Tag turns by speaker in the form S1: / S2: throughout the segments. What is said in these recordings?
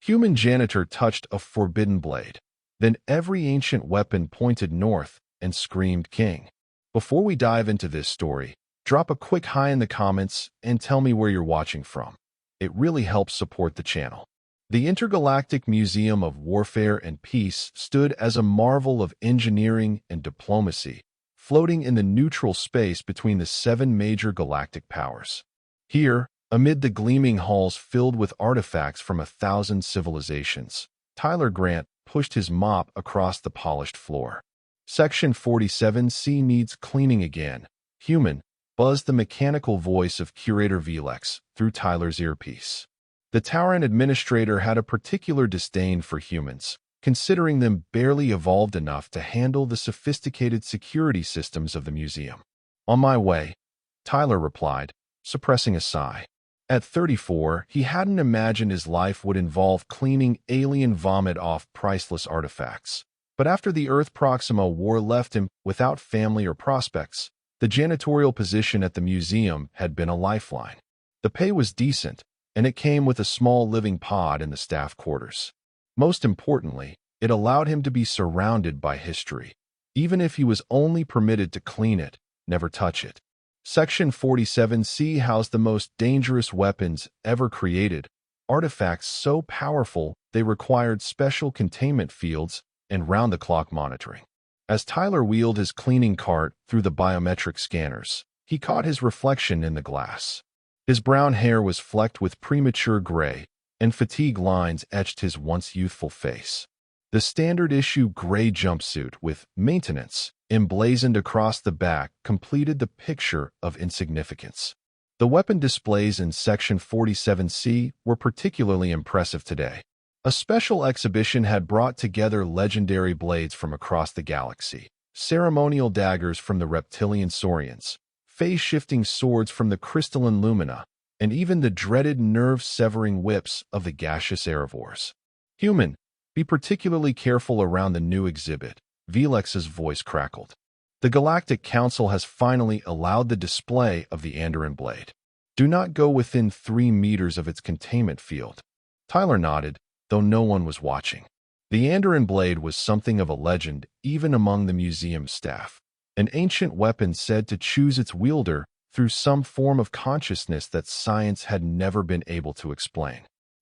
S1: Human Janitor touched a forbidden blade. Then every ancient weapon pointed north and screamed king. Before we dive into this story, drop a quick hi in the comments and tell me where you're watching from. It really helps support the channel. The Intergalactic Museum of Warfare and Peace stood as a marvel of engineering and diplomacy, floating in the neutral space between the 7 major galactic powers. Here, amid the gleaming halls filled with artifacts from 1,000 civilizations, Tyler Grant pushed his mop across the polished floor. Section 47C needs cleaning again. Human, buzzed the mechanical voice of Curator Velex through Tyler's earpiece. The Tauran administrator had a particular disdain for humans, considering them barely evolved enough to handle the sophisticated security systems of the museum. On my way, Tyler replied, suppressing a sigh. At 34, he hadn't imagined his life would involve cleaning alien vomit off priceless artifacts. But after the Earth Proxima War left him without family or prospects, the janitorial position at the museum had been a lifeline. The pay was decent, and it came with a small living pod in the staff quarters. Most importantly, it allowed him to be surrounded by history, even if he was only permitted to clean it, never touch it. Section 47C housed the most dangerous weapons ever created, artifacts so powerful they required special containment fields and round-the-clock monitoring. As Tyler wheeled his cleaning cart through the biometric scanners, he caught his reflection in the glass. His brown hair was flecked with premature gray, and fatigue lines etched his once youthful face. The standard-issue gray jumpsuit with "Maintenance" emblazoned across the back completed the picture of insignificance. The weapon displays in Section 47C were particularly impressive today. A special exhibition had brought together legendary blades from across the galaxy, ceremonial daggers from the reptilian saurians, phase-shifting swords from the crystalline lumina, and even the dreaded nerve-severing whips of the gaseous aerivores. Human, be particularly careful around the new exhibit, Velex's voice crackled. The Galactic Council has finally allowed the display of the Andoran blade. Do not go within 3 meters of its containment field. Tyler nodded, though no one was watching. The Andoran blade was something of a legend even among the museum staff, an ancient weapon said to choose its wielder through some form of consciousness that science had never been able to explain.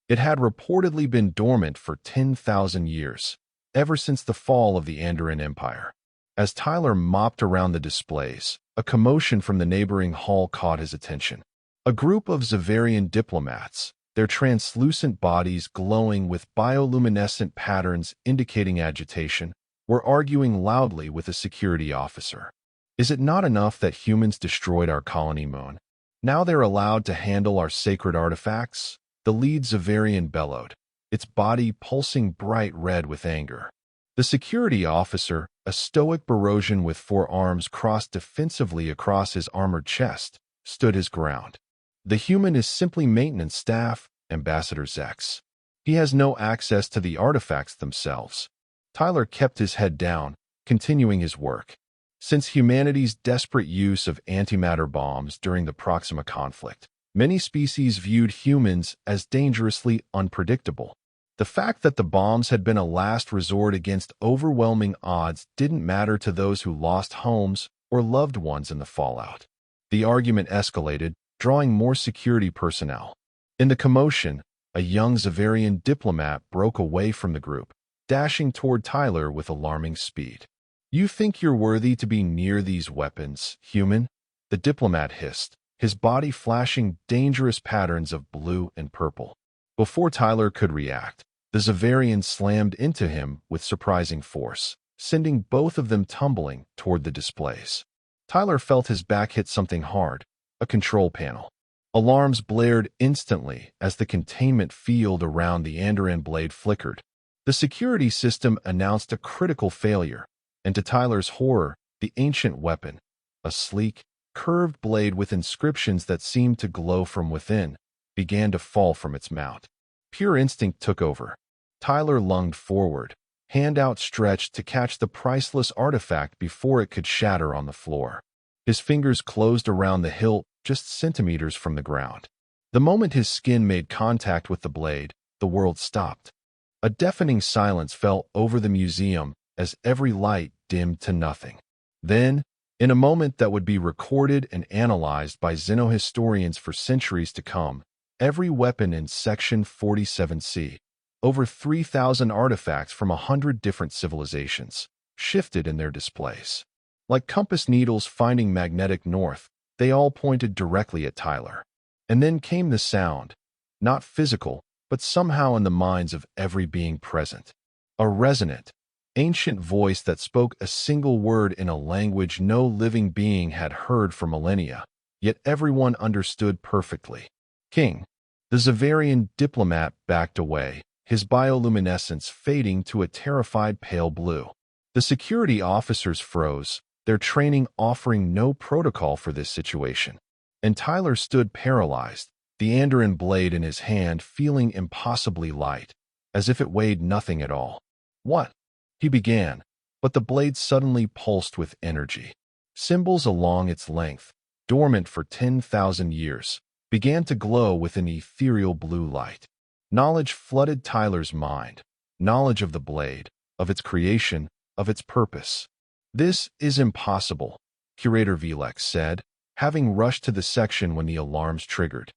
S1: It had reportedly been dormant for 10,000 years, ever since the fall of the Andoran Empire. As Tyler mopped around the displays, a commotion from the neighboring hall caught his attention. A group of Zavarian diplomats, their translucent bodies glowing with bioluminescent patterns indicating agitation, were arguing loudly with a security officer. Is it not enough that humans destroyed our colony moon? Now they're allowed to handle our sacred artifacts? The lead Zavarian bellowed, its body pulsing bright red with anger. The security officer, a stoic Barosian with 4 arms crossed defensively across his armored chest, stood his ground. The human is simply maintenance staff, Ambassador Zex. He has no access to the artifacts themselves. Tyler kept his head down, continuing his work. Since humanity's desperate use of antimatter bombs during the Proxima conflict, many species viewed humans as dangerously unpredictable. The fact that the bombs had been a last resort against overwhelming odds didn't matter to those who lost homes or loved ones in the fallout. The argument escalated, drawing more security personnel. In the commotion, a young Zavarian diplomat broke away from the group, dashing toward Tyler with alarming speed. You think you're worthy to be near these weapons, human? The diplomat hissed, his body flashing dangerous patterns of blue and purple. Before Tyler could react, the Zavarian slammed into him with surprising force, sending both of them tumbling toward the displays. Tyler felt his back hit something hard, a control panel. Alarms blared instantly as the containment field around the Andoran blade flickered. The security system announced a critical failure, and to Tyler's horror, the ancient weapon, a sleek, curved blade with inscriptions that seemed to glow from within, began to fall from its mount. Pure instinct took over. Tyler lunged forward, hand outstretched to catch the priceless artifact before it could shatter on the floor. His fingers closed around the hilt just centimeters from the ground. The moment his skin made contact with the blade, the world stopped. A deafening silence fell over the museum as every light dimmed to nothing. Then, in a moment that would be recorded and analyzed by xenohistorians for centuries to come, every weapon in Section 47C, over 3,000 artifacts from 100 different civilizations, shifted in their displays. Like compass needles finding magnetic north, they all pointed directly at Tyler. And then came the sound, not physical, but somehow in the minds of every being present. A resonant, ancient voice that spoke a single word in a language no living being had heard for millennia, yet everyone understood perfectly. King. The Zavarian diplomat backed away, his bioluminescence fading to a terrified pale blue. The security officers froze, their training offering no protocol for this situation. And Tyler stood paralyzed, the Andoran blade in his hand feeling impossibly light, as if it weighed nothing at all. "What?" he began, but the blade suddenly pulsed with energy. Symbols along its length, dormant for 10,000 years, began to glow with an ethereal blue light. Knowledge flooded Tyler's mind, knowledge of the blade, of its creation, of its purpose. "This is impossible," Curator Velex said, having rushed to the section when the alarms triggered.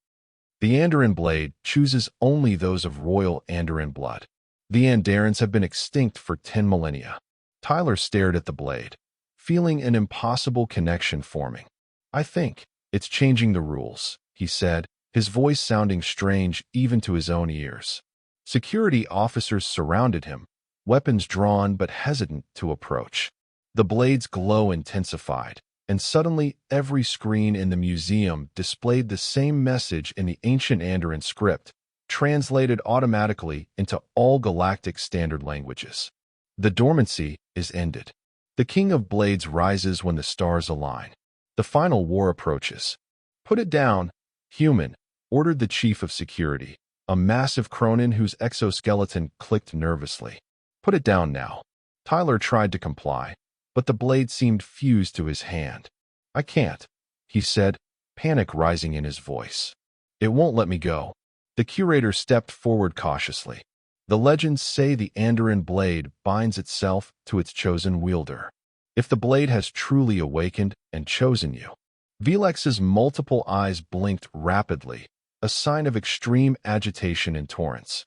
S1: "The Andoran blade chooses only those of royal Andoran blood. The Andarans have been extinct for 10 millennia." Tyler stared at the blade, feeling an impossible connection forming. "I think it's changing the rules," he said, his voice sounding strange even to his own ears. Security officers surrounded him, weapons drawn but hesitant to approach. The blade's glow intensified, and suddenly every screen in the museum displayed the same message in the ancient Andoran script, translated automatically into all galactic standard languages. "The dormancy is ended. The King of Blades rises when the stars align. The final war approaches. Put it down, human," ordered the chief of security, a massive Cronin whose exoskeleton clicked nervously. "Put it down now." Tyler tried to comply, but the blade seemed fused to his hand. "I can't," he said, panic rising in his voice. "It won't let me go." The curator stepped forward cautiously. "The legends say the Andoran blade binds itself to its chosen wielder. If the blade has truly awakened and chosen you." Velex's multiple eyes blinked rapidly, a sign of extreme agitation in Torrance.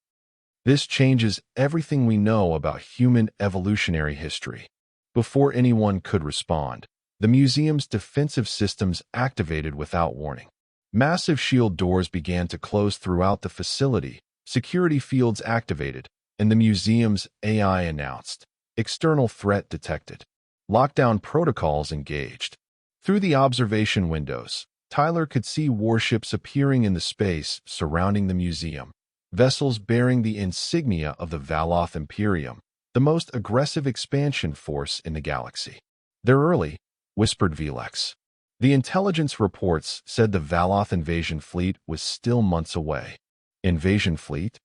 S1: "This changes everything we know about human evolutionary history." Before anyone could respond, the museum's defensive systems activated without warning. Massive shield doors began to close throughout the facility, security fields activated, and the museum's AI announced, "External threat detected. Lockdown protocols engaged." Through the observation windows, Tyler could see warships appearing in the space surrounding the museum, vessels bearing the insignia of the Valoth Imperium, the most aggressive expansion force in the galaxy. "They're early," whispered Velex. The intelligence reports said the Valoth invasion fleet was still months away. "Invasion fleet?"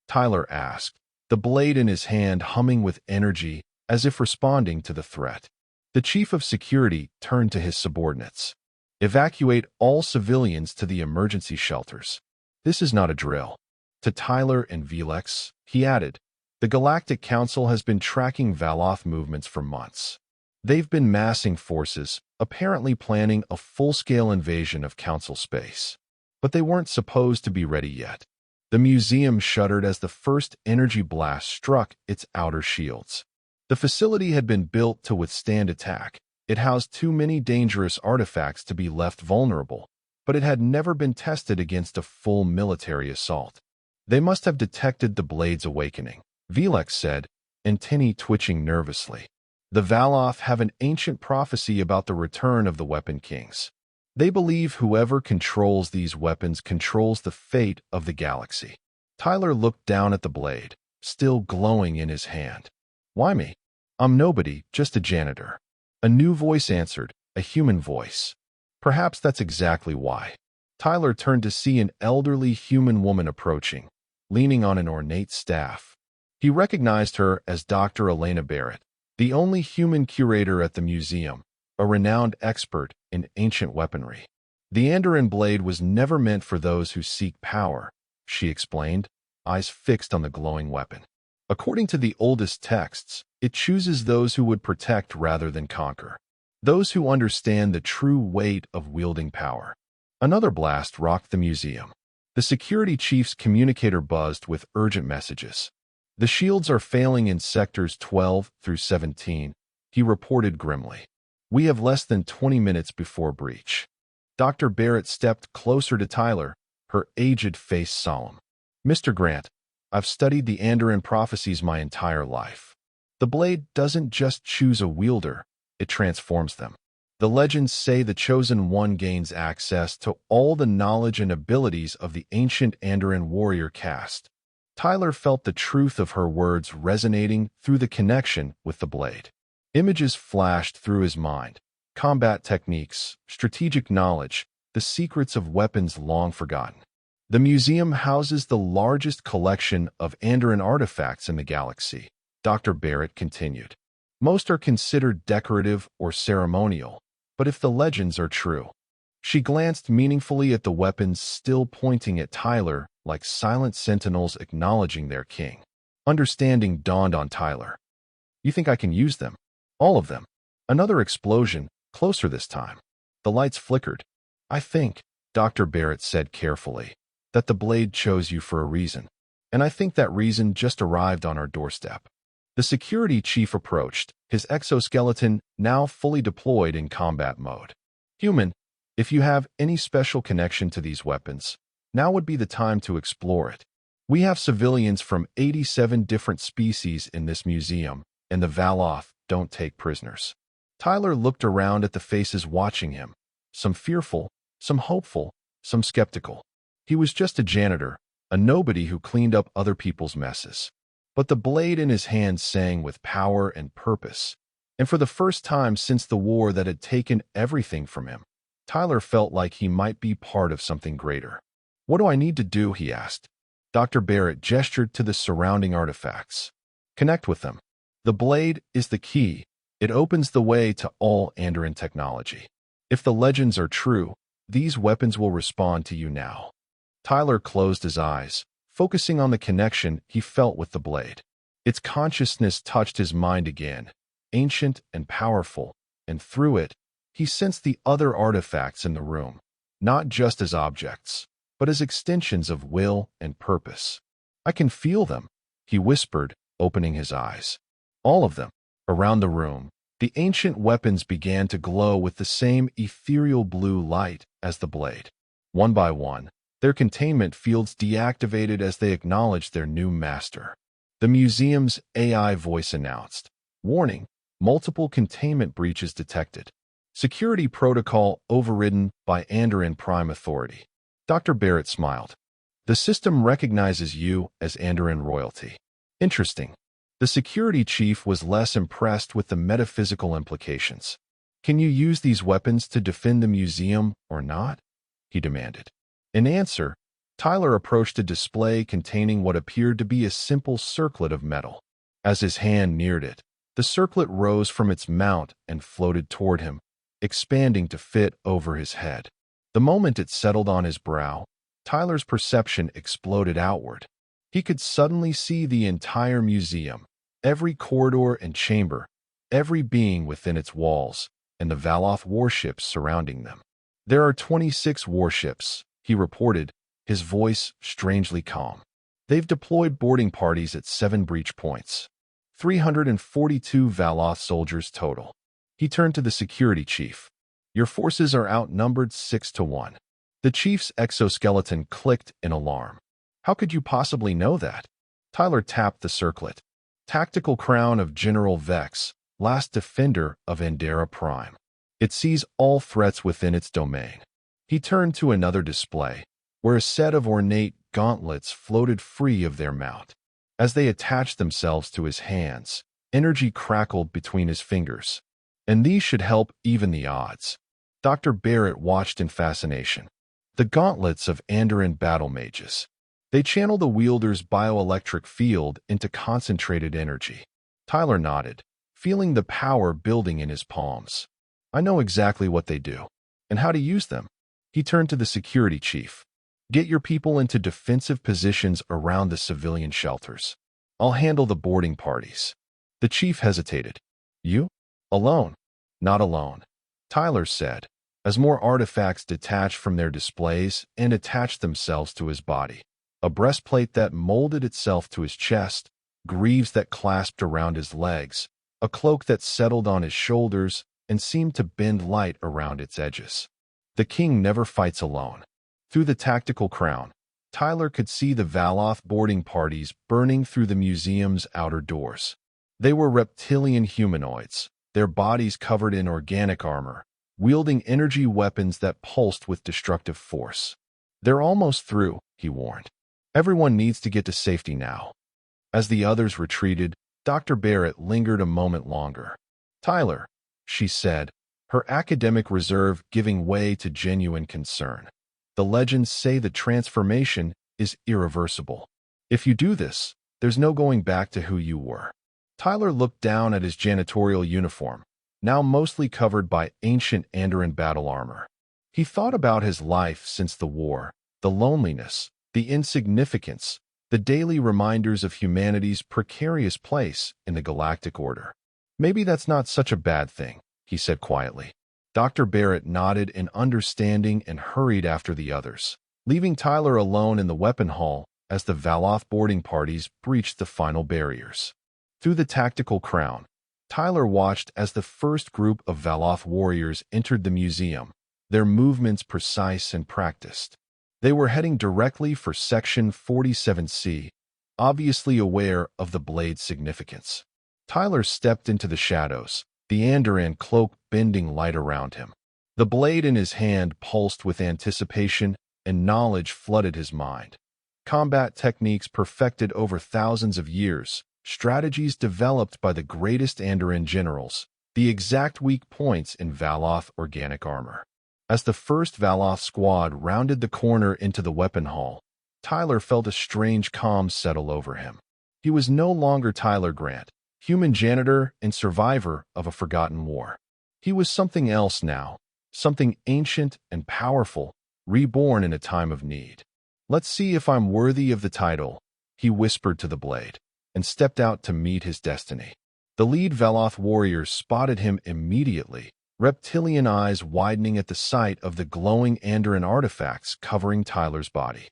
S1: Tyler asked, the blade in his hand humming with energy as if responding to the threat. The chief of security turned to his subordinates. "Evacuate all civilians to the emergency shelters. This is not a drill." To Tyler and Velex, he added, "The Galactic Council has been tracking Valoth movements for months. They've been massing forces, apparently planning a full-scale invasion of Council space. But they weren't supposed to be ready yet." The museum shuddered as the first energy blast struck its outer shields. The facility had been built to withstand attack. It housed too many dangerous artifacts to be left vulnerable, but it had never been tested against a full military assault. "They must have detected the blade's awakening," Velex said, antennae twitching nervously. "The Valoth have an ancient prophecy about the return of the Weapon Kings. They believe whoever controls these weapons controls the fate of the galaxy." Tyler looked down at the blade, still glowing in his hand. "Why me? I'm nobody, just a janitor." A new voice answered, a human voice. "Perhaps that's exactly why." Tyler turned to see an elderly human woman approaching, leaning on an ornate staff. He recognized her as Dr. Elena Barrett, the only human curator at the museum, a renowned expert in ancient weaponry. "The Andoran blade was never meant for those who seek power," she explained, eyes fixed on the glowing weapon. According to the oldest texts, it chooses those who would protect rather than conquer, those who understand the true weight of wielding power. Another blast rocked the museum. The security chief's communicator buzzed with urgent messages. The shields are failing in sectors 12 through 17, he reported grimly. We have less than 20 minutes before breach. Dr. Barrett stepped closer to Tyler, her aged face solemn. Mr. Grant, I've studied the Andoran prophecies my entire life. The blade doesn't just choose a wielder, it transforms them. The legends say the Chosen One gains access to all the knowledge and abilities of the ancient Andoran warrior caste. Tyler felt the truth of her words resonating through the connection with the blade. Images flashed through his mind. Combat techniques, strategic knowledge, the secrets of weapons long forgotten. The museum houses the largest collection of Andoran artifacts in the galaxy, Dr. Barrett continued. Most are considered decorative or ceremonial, but if the legends are true. She glanced meaningfully at the weapons still pointing at Tyler like silent sentinels acknowledging their king. Understanding dawned on Tyler. You think I can use them? All of them. Another explosion, closer this time. The lights flickered. I think, Dr. Barrett said carefully, that the blade chose you for a reason. And I think that reason just arrived on our doorstep. The security chief approached, his exoskeleton now fully deployed in combat mode. Human, if you have any special connection to these weapons, now would be the time to explore it. We have civilians from 87 different species in this museum, and the Valoth don't take prisoners. Tyler looked around at the faces watching him, some fearful, some hopeful, some skeptical. He was just a janitor, a nobody who cleaned up other people's messes. But the blade in his hand sang with power and purpose, and for the first time since the war that had taken everything from him, Tyler felt like he might be part of something greater. What do I need to do? He asked. Dr. Barrett gestured to the surrounding artifacts. Connect with them. The blade is the key. It opens the way to all Andoran technology. If the legends are true, these weapons will respond to you now. Tyler closed his eyes, focusing on the connection he felt with the blade. Its consciousness touched his mind again, ancient and powerful, and through it, he sensed the other artifacts in the room, not just as objects, but as extensions of will and purpose. I can feel them, he whispered, opening his eyes. All of them. Around the room, the ancient weapons began to glow with the same ethereal blue light as the blade. One by one, their containment fields deactivated as they acknowledged their new master. The museum's AI voice announced, "Warning, multiple containment breaches detected. Security protocol overridden by Andoran Prime Authority." Dr. Barrett smiled. "The system recognizes you as Andoran royalty." Interesting. The security chief was less impressed with the metaphysical implications. "Can you use these weapons to defend the museum or not?" he demanded. In answer, Tyler approached a display containing what appeared to be a simple circlet of metal. As his hand neared it, the circlet rose from its mount and floated toward him, expanding to fit over his head. The moment it settled on his brow, Tyler's perception exploded outward. He could suddenly see the entire museum, every corridor and chamber, every being within its walls, and the Valoth warships surrounding them. "There are 26 warships," he reported, his voice strangely calm. "They've deployed boarding parties at 7 breach points. 342 Valoth soldiers total." He turned to the security chief. "Your forces are outnumbered 6-1. The chief's exoskeleton clicked in alarm. "How could you possibly know that?" Tyler tapped the circlet. "Tactical crown of General Vex, last defender of Andera Prime. It sees all threats within its domain." He turned to another display, where a set of ornate gauntlets floated free of their mount. As they attached themselves to his hands, energy crackled between his fingers. And these should help even the odds. Dr. Barrett watched in fascination. The gauntlets of Andoran battle mages. They channel the wielder's bioelectric field into concentrated energy. Tyler nodded, feeling the power building in his palms. "I know exactly what they do, and how to use them." He turned to the security chief. "Get your people into defensive positions around the civilian shelters. I'll handle the boarding parties. The chief hesitated. You? Alone? Not alone, Tyler said, as more artifacts detached from their displays and attached themselves to his body. A breastplate that molded itself to his chest, greaves that clasped around his legs, a cloak that settled on his shoulders and seemed to bend light around its edges. The king never fights alone. Through the tactical crown, Tyler could see the Valoth boarding parties burning through the museum's outer doors. They were reptilian humanoids, their bodies covered in organic armor, wielding energy weapons that pulsed with destructive force. They're almost through, he warned. Everyone needs to get to safety now. As the others retreated, Dr. Barrett lingered a moment longer. Tyler, she said, her academic reserve giving way to genuine concern. The legends say the transformation is irreversible. If you do this, there's no going back to who you were. Tyler looked down at his janitorial uniform, now mostly covered by ancient Andoran battle armor. He thought about his life since the war, the loneliness, the insignificance, the daily reminders of humanity's precarious place in the galactic order. Maybe that's not such a bad thing, he said quietly. Dr. Barrett nodded in understanding and hurried after the others, leaving Tyler alone in the weapon hall as the Valoth boarding parties breached the final barriers. Through the tactical crown, Tyler watched as the first group of Valoth warriors entered the museum, their movements precise and practiced. They were heading directly for Section 47C, obviously aware of the blade's significance. Tyler stepped into the shadows, the Andoran cloak bending light around him. The blade in his hand pulsed with anticipation, and knowledge flooded his mind. Combat techniques perfected over thousands of years, strategies developed by the greatest Andoran generals, the exact weak points in Valoth organic armor. As the first Valoth squad rounded the corner into the weapon hall, Tyler felt a strange calm settle over him. He was no longer Tyler Grant, human janitor and survivor of a forgotten war. He was something else now, something ancient and powerful, reborn in a time of need. Let's see if I'm worthy of the title, he whispered to the blade, and stepped out to meet his destiny. The lead Valoth warriors spotted him immediately, reptilian eyes widening at the sight of the glowing Andoran artifacts covering Tyler's body.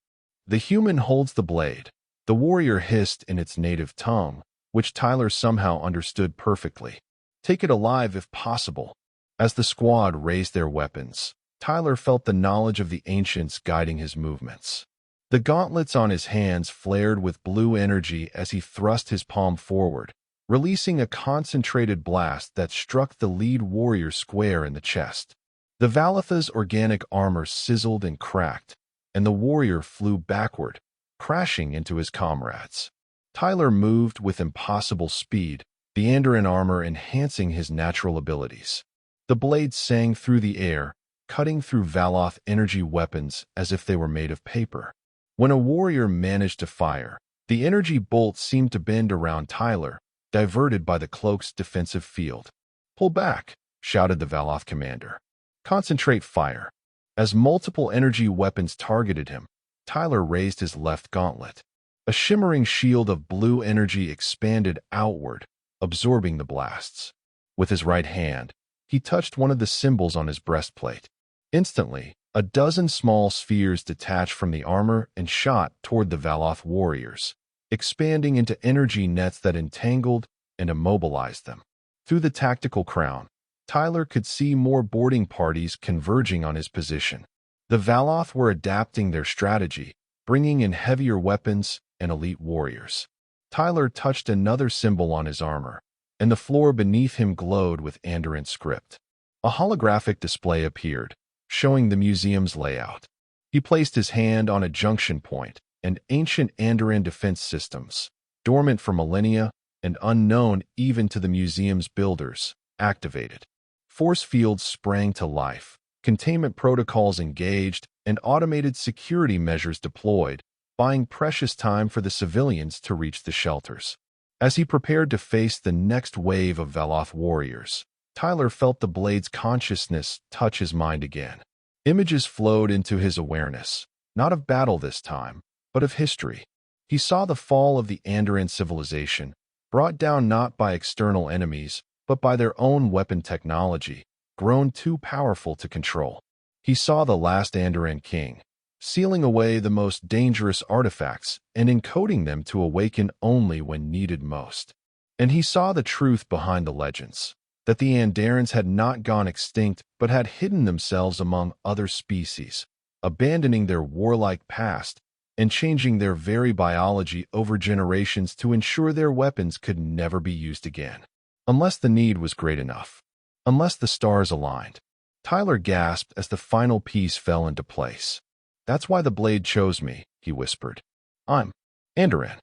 S1: The human holds the blade, the warrior hissed in its native tongue, which Tyler somehow understood perfectly. Take it alive if possible. As the squad raised their weapons, Tyler felt the knowledge of the ancients guiding his movements. The gauntlets on his hands flared with blue energy as he thrust his palm forward, releasing a concentrated blast that struck the lead warrior square in the chest. The Valotha's organic armor sizzled and cracked, and the warrior flew backward, crashing into his comrades. Tyler moved with impossible speed, the Andoran armor enhancing his natural abilities. The blade sang through the air, cutting through Valoth energy weapons as if they were made of paper. When a warrior managed to fire, the energy bolt seemed to bend around Tyler, diverted by the cloak's defensive field. Pull back, shouted the Valoth commander. Concentrate fire. As multiple energy weapons targeted him, Tyler raised his left gauntlet. A shimmering shield of blue energy expanded outward, absorbing the blasts. With his right hand, he touched one of the symbols on his breastplate. Instantly, a dozen small spheres detached from the armor and shot toward the Valoth warriors, expanding into energy nets that entangled and immobilized them. Through the tactical crown, Tyler could see more boarding parties converging on his position. The Valoth were adapting their strategy, bringing in heavier weapons and elite warriors. Tyler touched another symbol on his armor, and the floor beneath him glowed with Andoran script. A holographic display appeared, showing the museum's layout. He placed his hand on a junction point, and ancient Andoran defense systems, dormant for millennia and unknown even to the museum's builders, activated. Force fields sprang to life, containment protocols engaged, and automated security measures deployed, buying precious time for the civilians to reach the shelters. As he prepared to face the next wave of Valoth warriors, Tyler felt the blade's consciousness touch his mind again. Images flowed into his awareness, not of battle this time, but of history. He saw the fall of the Andoran civilization, brought down not by external enemies, but by their own weapon technology, grown too powerful to control. He saw the last Andoran king, sealing away the most dangerous artifacts and encoding them to awaken only when needed most. And he saw the truth behind the legends, that the Andarans had not gone extinct but had hidden themselves among other species, abandoning their warlike past and changing their very biology over generations to ensure their weapons could never be used again. Unless the need was great enough. Unless the stars aligned. Tyler gasped as the final piece fell into place. "That's why the blade chose me," he whispered. "I'm Andoran."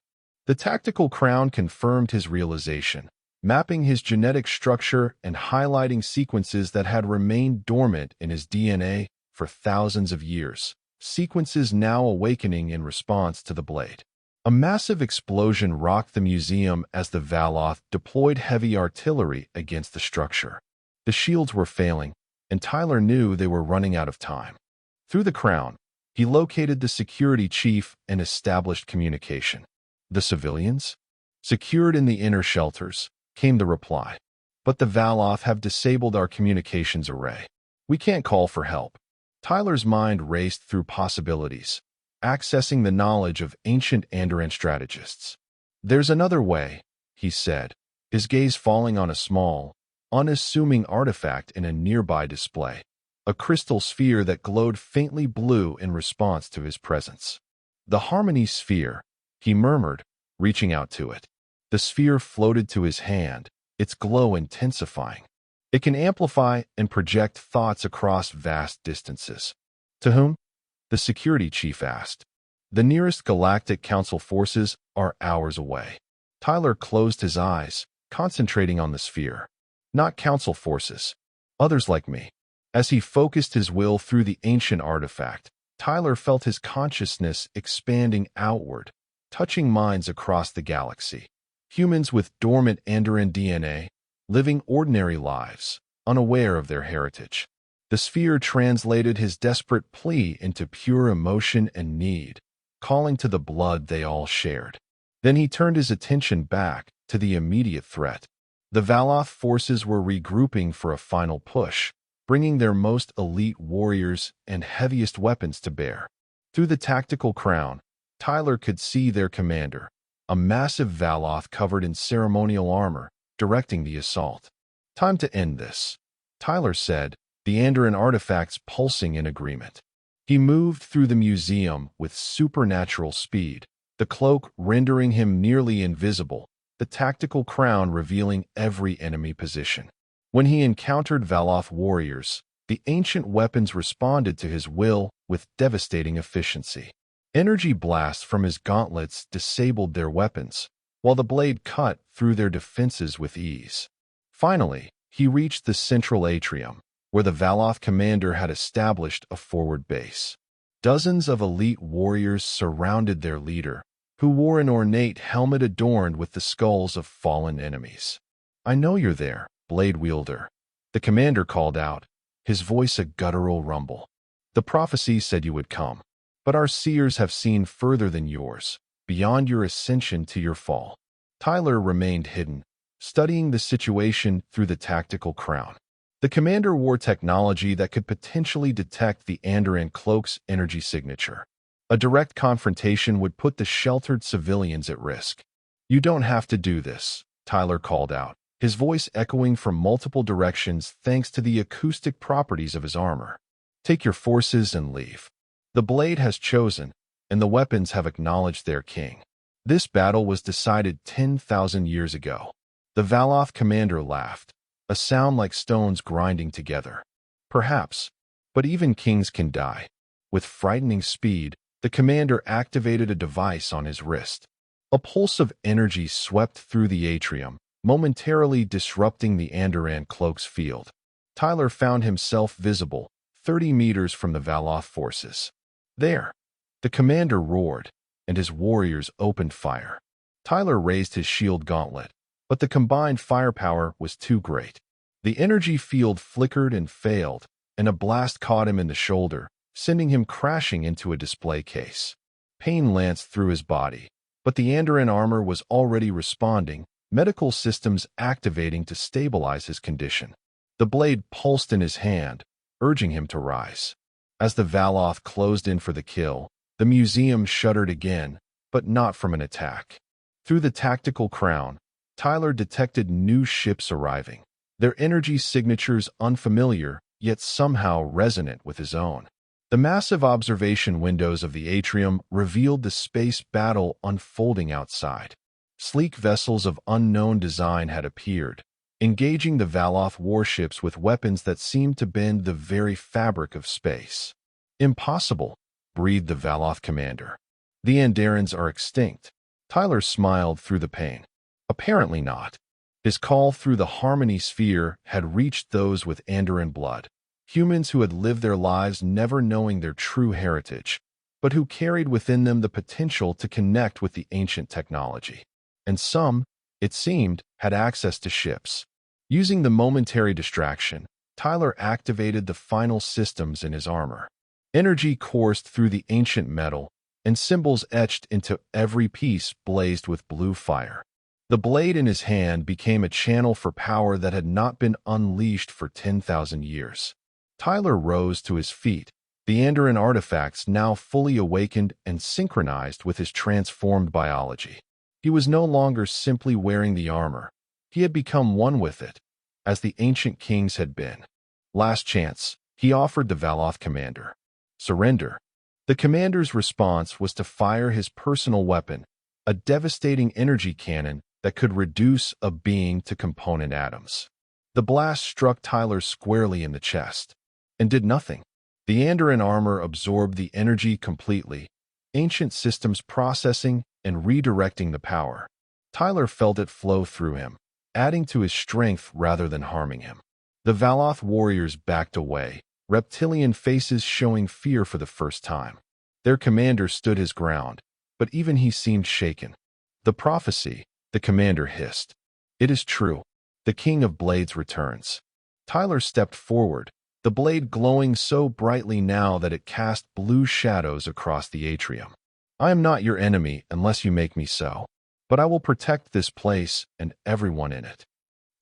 S1: The tactical crown confirmed his realization, mapping his genetic structure and highlighting sequences that had remained dormant in his DNA for thousands of years, sequences now awakening in response to the blade. A massive explosion rocked the museum as the Valoth deployed heavy artillery against the structure. The shields were failing, and Tyler knew they were running out of time. Through the crown, he located the security chief and established communication. "The civilians?" "Secured in the inner shelters," came the reply. "But the Valoth have disabled our communications array. We can't call for help." Tyler's mind raced through possibilities, accessing the knowledge of ancient Andoran strategists. "There's another way," he said, his gaze falling on a small, unassuming artifact in a nearby display, a crystal sphere that glowed faintly blue in response to his presence. "The Harmony Sphere," he murmured, reaching out to it. The sphere floated to his hand, its glow intensifying. "It can amplify and project thoughts across vast distances." "To whom?" the security chief asked. "The nearest Galactic Council forces are hours away." Tyler closed his eyes, concentrating on the sphere. "Not Council forces. Others like me." As he focused his will through the ancient artifact, Tyler felt his consciousness expanding outward, touching minds across the galaxy. Humans with dormant Andoran DNA, living ordinary lives, unaware of their heritage. The sphere translated his desperate plea into pure emotion and need, calling to the blood they all shared. Then he turned his attention back to the immediate threat. The Valoth forces were regrouping for a final push, bringing their most elite warriors and heaviest weapons to bear. Through the tactical crown, Tyler could see their commander, a massive Valoth covered in ceremonial armor, directing the assault. "Time to end this," Tyler said, the Andoran artifacts pulsing in agreement. He moved through the museum with supernatural speed, the cloak rendering him nearly invisible, the tactical crown revealing every enemy position. When he encountered Valoth warriors, the ancient weapons responded to his will with devastating efficiency. Energy blasts from his gauntlets disabled their weapons, while the blade cut through their defenses with ease. Finally, he reached the central atrium, where the Valoth commander had established a forward base. Dozens of elite warriors surrounded their leader, who wore an ornate helmet adorned with the skulls of fallen enemies. "I know you're there, Blade Wielder," the commander called out, his voice a guttural rumble. "The prophecy said you would come, but our seers have seen further than yours, beyond your ascension to your fall." Tyler remained hidden, studying the situation through the tactical crown. The commander wore technology that could potentially detect the Andoran cloak's energy signature. A direct confrontation would put the sheltered civilians at risk. "You don't have to do this," Tyler called out, his voice echoing from multiple directions thanks to the acoustic properties of his armor. "Take your forces and leave. The blade has chosen, and the weapons have acknowledged their king." This battle was decided 10,000 years ago. The Valoth commander laughed, a sound like stones grinding together. "Perhaps, but even kings can die." With frightening speed, the commander activated a device on his wrist. A pulse of energy swept through the atrium, momentarily disrupting the Andoran cloak's field. Tyler found himself visible, 30 meters from the Valoth forces. "There!" the commander roared, and his warriors opened fire. Tyler raised his shield gauntlet, but the combined firepower was too great. The energy field flickered and failed, and a blast caught him in the shoulder, sending him crashing into a display case. Pain lanced through his body, But the Andoran armor was already responding, medical systems activating to stabilize his condition. The blade pulsed in his hand, urging him to rise. As the Valoth closed in for the kill, the museum shuddered again, but not from an attack. Through the tactical crown, Tyler detected new ships arriving, their energy signatures unfamiliar, yet somehow resonant with his own. The massive observation windows of the atrium revealed the space battle unfolding outside. Sleek vessels of unknown design had appeared, engaging the Valoth warships with weapons that seemed to bend the very fabric of space. "Impossible," breathed the Valoth commander. "The Andarans are extinct." Tyler smiled through the pain. Apparently not. His call through the Harmony Sphere had reached those with Andoran blood, humans who had lived their lives never knowing their true heritage, but who carried within them the potential to connect with the ancient technology. And some, it seemed, had access to ships. Using the momentary distraction, Tyler activated the final systems in his armor. Energy coursed through the ancient metal, and symbols etched into every piece blazed with blue fire. The blade in his hand became a channel for power that had not been unleashed for 10,000 years. Tyler rose to his feet, the Andoran artifacts now fully awakened and synchronized with his transformed biology. He was no longer simply wearing the armor. He had become one with it, as the ancient kings had been. Last chance, he offered the Valoth commander. Surrender. The commander's response was to fire his personal weapon, a devastating energy cannon that could reduce a being to component atoms. The blast struck Tyler squarely in the chest, and did nothing. The Andoran armor absorbed the energy completely, ancient systems processing and redirecting the power. Tyler felt it flow through him, adding to his strength rather than harming him. The Valoth warriors backed away, reptilian faces showing fear for the first time. Their commander stood his ground, but even he seemed shaken. "The prophecy," the commander hissed. "It is true. The King of Blades returns." Tyler stepped forward, the blade glowing so brightly now that it cast blue shadows across the atrium. "I am not your enemy unless you make me so, but I will protect this place and everyone in it."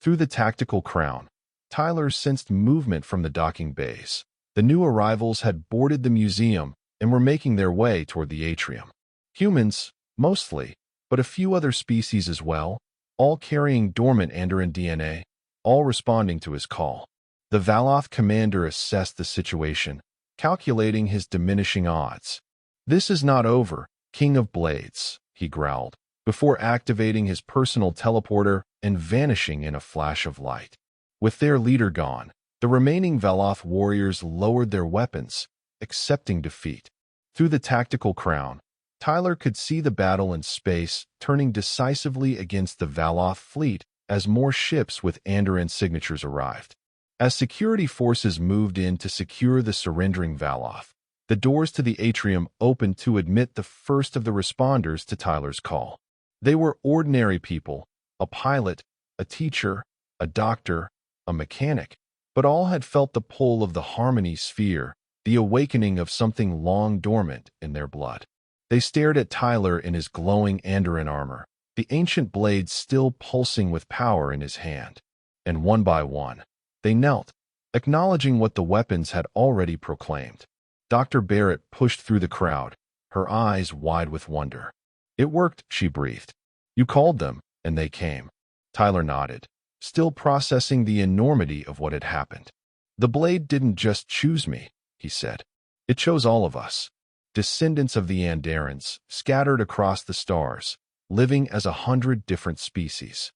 S1: Through the tactical crown, Tyler sensed movement from the docking bays. The new arrivals had boarded the museum and were making their way toward the atrium. Humans, mostly, but a few other species as well, all carrying dormant Andoran DNA, all responding to his call. The Valoth commander assessed the situation, calculating his diminishing odds. "This is not over, King of Blades," he growled, before activating his personal teleporter and vanishing in a flash of light. With their leader gone, the remaining Valoth warriors lowered their weapons, accepting defeat. Through the tactical crown, Tyler could see the battle in space turning decisively against the Valoth fleet as more ships with Andoran signatures arrived. As security forces moved in to secure the surrendering Valoth, the doors to the atrium opened to admit the first of the responders to Tyler's call. They were ordinary people, a pilot, a teacher, a doctor, a mechanic, but all had felt the pull of the Harmony Sphere, the awakening of something long dormant in their blood. They stared at Tyler in his glowing Andoran armor, the ancient blade still pulsing with power in his hand. And one by one, they knelt, acknowledging what the weapons had already proclaimed. Dr. Barrett pushed through the crowd, her eyes wide with wonder. "It worked," she breathed. "You called them, and they came." Tyler nodded, still processing the enormity of what had happened. "The blade didn't just choose me," he said. "It chose all of us. Descendants of the Andarans, scattered across the stars, living as 100 different species."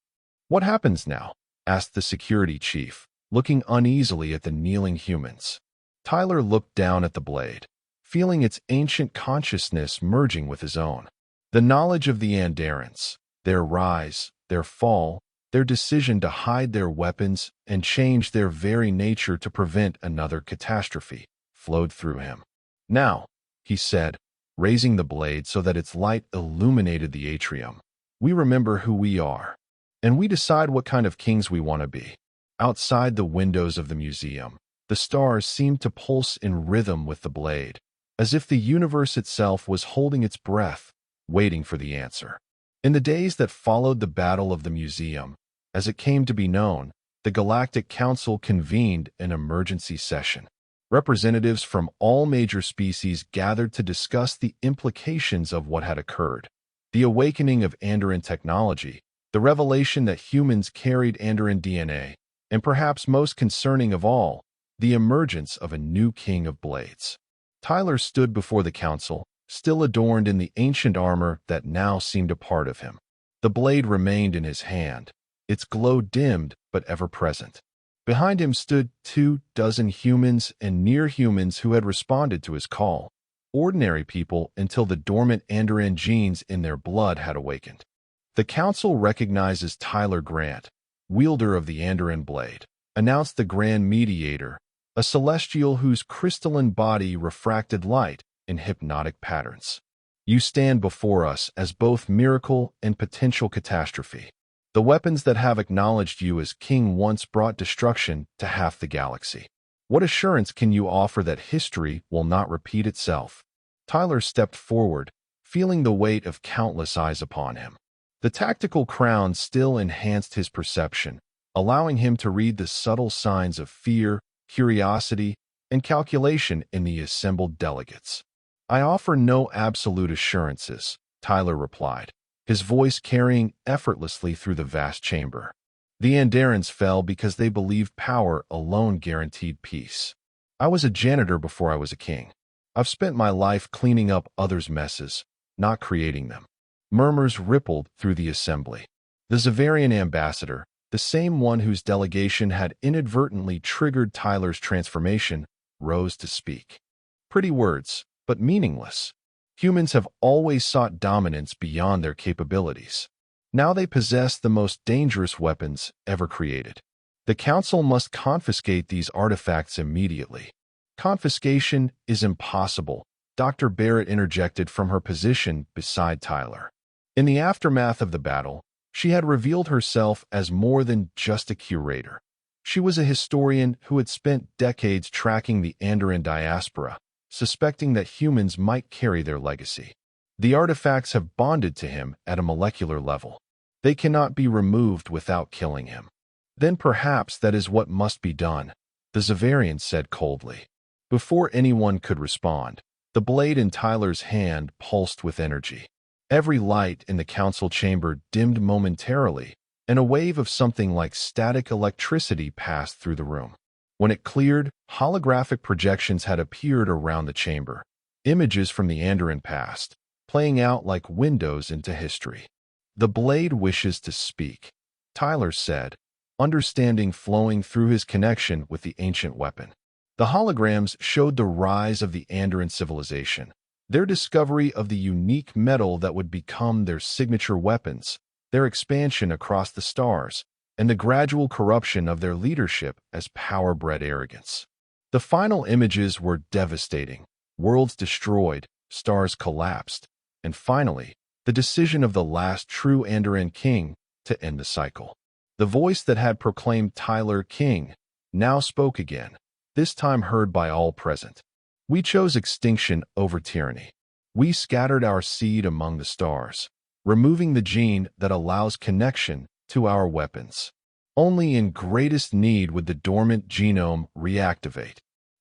S1: "What happens now?" asked the security chief, looking uneasily at the kneeling humans. Tyler looked down at the blade, feeling its ancient consciousness merging with his own. The knowledge of the Andarans, their rise, their fall, their decision to hide their weapons and change their very nature to prevent another catastrophe, flowed through him. "Now," he said, raising the blade so that its light illuminated the atrium, "we remember who we are, and we decide what kind of kings we want to be." Outside the windows of the museum, the stars seemed to pulse in rhythm with the blade, as if the universe itself was holding its breath, waiting for the answer. In the days that followed the Battle of the Museum, as it came to be known, the Galactic Council convened an emergency session. Representatives from all major species gathered to discuss the implications of what had occurred. The awakening of Andoran technology, the revelation that humans carried Andoran DNA, and perhaps most concerning of all, the emergence of a new king of blades. Tyler stood before the council, still adorned in the ancient armor that now seemed a part of him. The blade remained in his hand, its glow dimmed but ever present. Behind him stood 24 humans and near-humans who had responded to his call, ordinary people until the dormant Andoran genes in their blood had awakened. The council recognizes Tyler Grant, wielder of the Andoran blade, announced the Grand Mediator, a celestial whose crystalline body refracted light in hypnotic patterns. You stand before us as both miracle and potential catastrophe. The weapons that have acknowledged you as king once brought destruction to half the galaxy. What assurance can you offer that history will not repeat itself? Tyler stepped forward, feeling the weight of countless eyes upon him. The tactical crown still enhanced his perception, allowing him to read the subtle signs of fear, curiosity, and calculation in the assembled delegates. I offer no absolute assurances, Tyler replied, his voice carrying effortlessly through the vast chamber. The Andarans fell because they believed power alone guaranteed peace. I was a janitor before I was a king. I've spent my life cleaning up others' messes, not creating them. Murmurs rippled through the assembly. The Zavarian ambassador, the same one whose delegation had inadvertently triggered Tyler's transformation, rose to speak. Pretty words, but meaningless. Humans have always sought dominance beyond their capabilities. Now they possess the most dangerous weapons ever created. The Council must confiscate these artifacts immediately. Confiscation is impossible, Dr. Barrett interjected from her position beside Tyler. In the aftermath of the battle, she had revealed herself as more than just a curator. She was a historian who had spent decades tracking the Andoran diaspora, suspecting that humans might carry their legacy. The artifacts have bonded to him at a molecular level. They cannot be removed without killing him. Then perhaps that is what must be done, the Zavarian said coldly. Before anyone could respond, the blade in Tyler's hand pulsed with energy. Every light in the council chamber dimmed momentarily, and a wave of something like static electricity passed through the room. When it cleared, holographic projections had appeared around the chamber, images from the Andoran past, playing out like windows into history. The blade wishes to speak, Tyler said, understanding flowing through his connection with the ancient weapon. The holograms showed the rise of the Andoran civilization, their discovery of the unique metal that would become their signature weapons, their expansion across the stars, and the gradual corruption of their leadership as power bred arrogance. The final images were devastating. Worlds destroyed, stars collapsed, and finally, the decision of the last true Andoran king to end the cycle. The voice that had proclaimed Tyler king now spoke again, this time heard by all present. We chose extinction over tyranny. We scattered our seed among the stars, removing the gene that allows connection to our weapons. Only in greatest need would the dormant genome reactivate.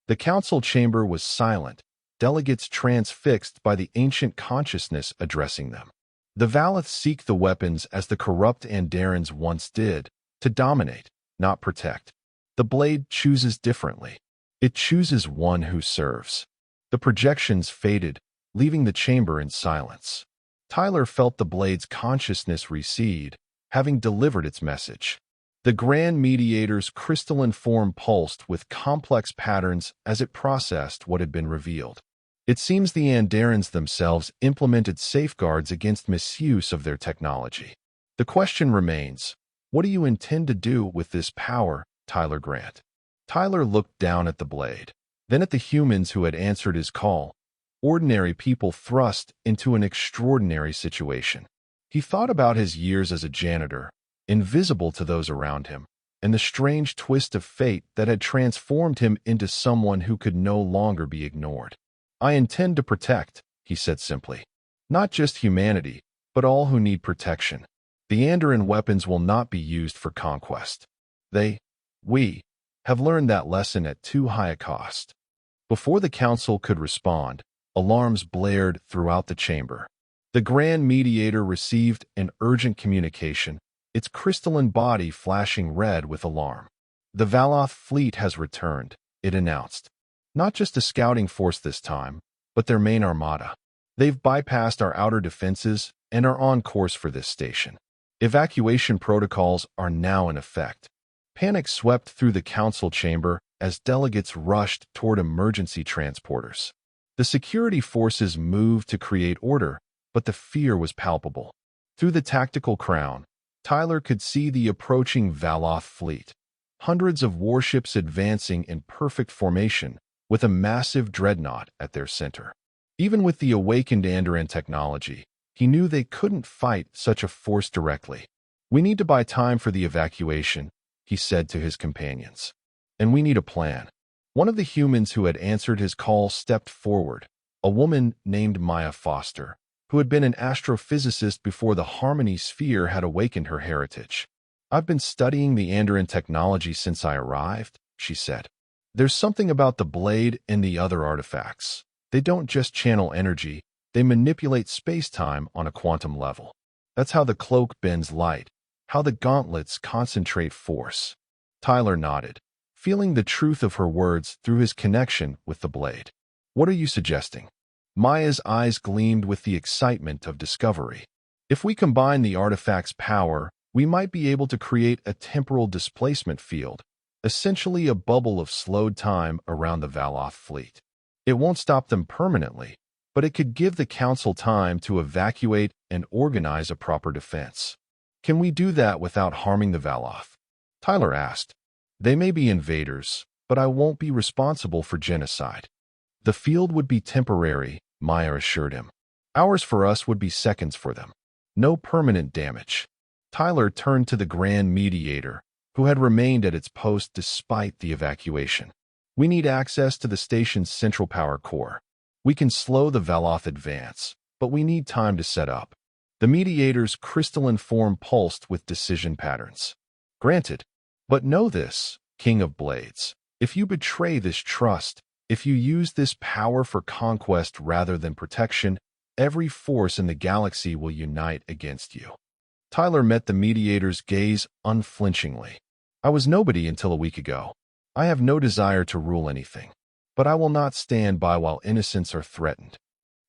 S1: The council chamber was silent, delegates transfixed by the ancient consciousness addressing them. The Valeth seek the weapons as the corrupt Andarans once did, to dominate, not protect. The blade chooses differently. It chooses one who serves. The projections faded, leaving the chamber in silence. Tyler felt the blade's consciousness recede, having delivered its message. The Grand Mediator's crystalline form pulsed with complex patterns as it processed what had been revealed. It seems the Andarans themselves implemented safeguards against misuse of their technology. The question remains, what do you intend to do with this power, Tyler Grant? Tyler looked down at the blade, then at the humans who had answered his call, ordinary people thrust into an extraordinary situation. He thought about his years as a janitor, invisible to those around him, and the strange twist of fate that had transformed him into someone who could no longer be ignored. I intend to protect, he said simply. Not just humanity, but all who need protection. The Andoran weapons will not be used for conquest. We, have learned that lesson at too high a cost. Before the council could respond, alarms blared throughout the chamber. The Grand Mediator received an urgent communication, its crystalline body flashing red with alarm. The Valoth fleet has returned, it announced. Not just a scouting force this time, but their main armada. They've bypassed our outer defenses and are on course for this station. Evacuation protocols are now in effect. Panic swept through the council chamber as delegates rushed toward emergency transporters. The security forces moved to create order, but the fear was palpable. Through the tactical crown, Tyler could see the approaching Valoth fleet. Hundreds of warships advancing in perfect formation, with a massive dreadnought at their center. Even with the awakened Andoran technology, he knew they couldn't fight such a force directly. "We need to buy time for the evacuation," he said to his companions. "And we need a plan." One of the humans who had answered his call stepped forward, a woman named Maya Foster, who had been an astrophysicist before the Harmony Sphere had awakened her heritage. "I've been studying the Andoran technology since I arrived," she said. "There's something about the blade and the other artifacts. They don't just channel energy, they manipulate space-time on a quantum level. That's how the cloak bends light, how the gauntlets concentrate force." Tyler nodded, feeling the truth of her words through his connection with the blade. "What are you suggesting?" Maya's eyes gleamed with the excitement of discovery. "If we combine the artifact's power, we might be able to create a temporal displacement field, essentially a bubble of slowed time around the Valoth fleet. It won't stop them permanently, but it could give the council time to evacuate and organize a proper defense." "Can we do that without harming the Valoth?" Tyler asked. "They may be invaders, but I won't be responsible for genocide." "The field would be temporary," Maya assured him. "Hours for us would be seconds for them. No permanent damage." Tyler turned to the Grand Mediator, who had remained at its post despite the evacuation. "We need access to the station's central power core. We can slow the Valoth advance, but we need time to set up." The Mediator's crystalline form pulsed with decision patterns. "Granted. But know this, King of Blades. If you betray this trust, if you use this power for conquest rather than protection, every force in the galaxy will unite against you." Tyler met the Mediator's gaze unflinchingly. "I was nobody until a week ago. I have no desire to rule anything. But I will not stand by while innocents are threatened."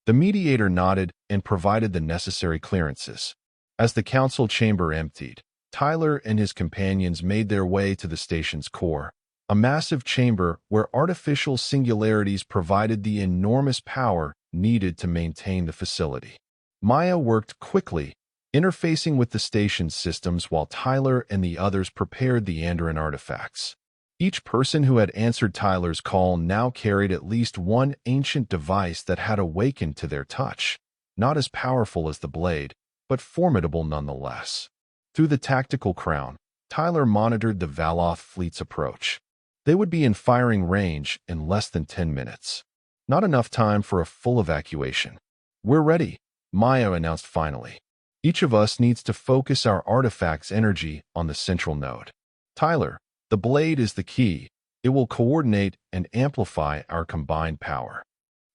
S1: The Mediator nodded and provided the necessary clearances. As the council chamber emptied, Tyler and his companions made their way to the station's core, a massive chamber where artificial singularities provided the enormous power needed to maintain the facility. Maya worked quickly, interfacing with the station's systems while Tyler and the others prepared the Andoran artifacts. Each person who had answered Tyler's call now carried at least one ancient device that had awakened to their touch, not as powerful as the blade, but formidable nonetheless. Through the tactical crown, Tyler monitored the Valoth fleet's approach. They would be in firing range in less than 10 minutes. Not enough time for a full evacuation. "We're ready," Maya announced finally. "Each of us needs to focus our artifact's energy on the central node. Tyler, the blade is the key. It will coordinate and amplify our combined power."